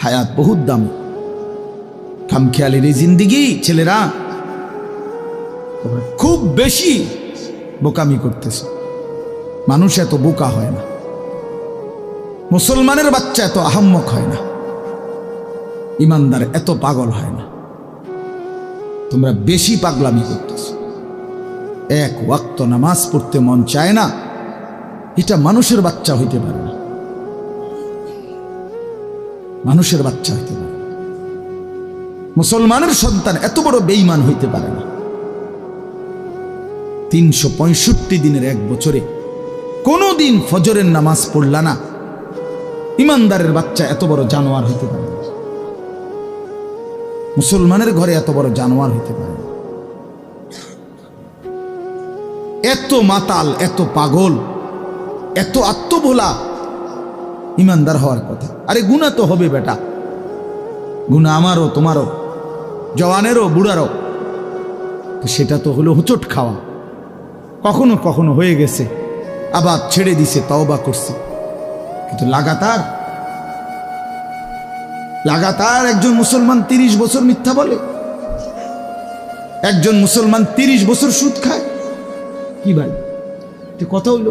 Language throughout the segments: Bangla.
হায়াত বহুত দাম। খামখেয়ালির এই জিন্দিগি ছেলেরা খুব বেশি বোকামি করতেছে। মানুষ এত বোকা হয় না, মুসলমানের বাচ্চা এত আহাম্মক হয় না, ইমানদার এত পাগল হয় না। তোমরা বেশি পাগলামি করতেছ। এক ওয়াক্ত নামাজ পড়তে মন চায় না, এটা মানুষের বাচ্চা হইতে পারে না, মানুষের বাচ্চা হইতে পারে। মুসলমানের সন্তান এত বড় বেঈমান হইতে পারে না। 365 দিনের এক বছরে কোনো দিন ফজরের নামাজ পড়লা না, ইমানদারের বাচ্চা এত বড় জানোয়ার হইতে পারে না, মুসলমানের ঘরে এত বড় জানোয়ার হইতে পারে না। এত মাতাল, এত পাগল, এত আত্মভোলা ইমানদার হওয়ার কথা। আরে গুনাহ তো হবে বেটা, গুনাহ আমারও তোমারও, জওয়ানেরও বুড়ারও। তো সেটা তো হলো হুচট খাওয়া। কখনো কখনো হয়ে গেছে, আবার ছেড়ে দিছে, তওবা করছে। কিন্তু লাগাতার একজন মুসলমান 30 বছর মিথ্যা বলে, একজন মুসলমান 30 বছর সুদ খায়। কি ভাই, কথা হইল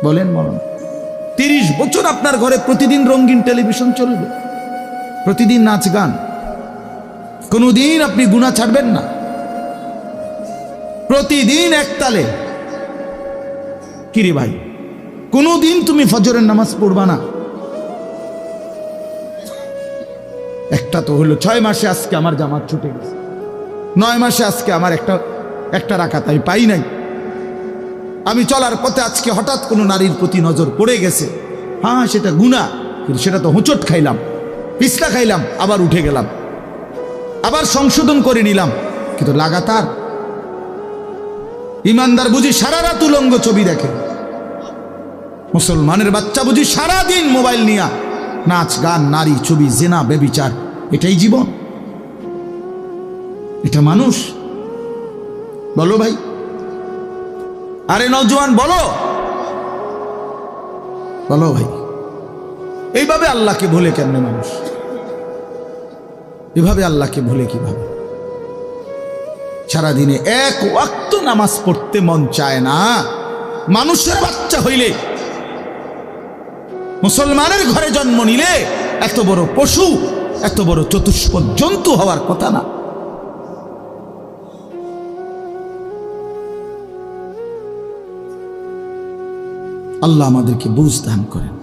বলেন মরণ? 30 বছর আপনার ঘরে প্রতিদিন রঙিন টেলিভিশন চলবে, প্রতিদিন নাচ গান, কোনদিন আপনি গুনাহ ছাড়বেন না, প্রতিদিন একতালে। কিরে ভাই, কোনদিন তুমি ফজরের নামাজ পড়বা না? একটা তো হলো 6 মাসে আজকে আমার জামাত ছুটে গেছে, 9 মাসে আজকে আমার একটা রাকাত আমি পাই নাই। আমি চলার পথে আজকে হঠাৎ কোনো নারীর প্রতি নজর পড়ে গেছে। হ্যাঁ, সেটা গুনাহ, কিন্তু সেটা তো হোঁচট খাইলাম, পিছলা খাইলাম, আবার উঠে গেলাম, আবার সংশোধন করে নিলাম। কিন্তু লাগাতার ইমানদার বুঝি সারা রাত উলঙ্গ ছবি দেখে, মুসলমানের বাচ্চা বুঝি সারা দিন মোবাইল নিয়ে নাচ গান, নারী ছবি, জিনা, ব্যভিচার। এটাই জীবন? এটা মানুষ? বলো ভাই, আরে নওজোয়ান বলো, বলো ভাই, এইভাবে আল্লাহকে ভুলে কেমনে মানুষ? এভাবে আল্লাহকে ভুলে কিভাবে? সারাদিনে এক ওয়াক্ত নামাজ পড়তে মন চায় না। মানুষের বাচ্চা হইলে, মুসলমানের ঘরে জন্ম নিলে এত বড় পশু, এত বড় চতুষ্পদ জন্তু হওয়ার কথা না। আল্লাহ আমাদেরকে বুঝ দান করেন।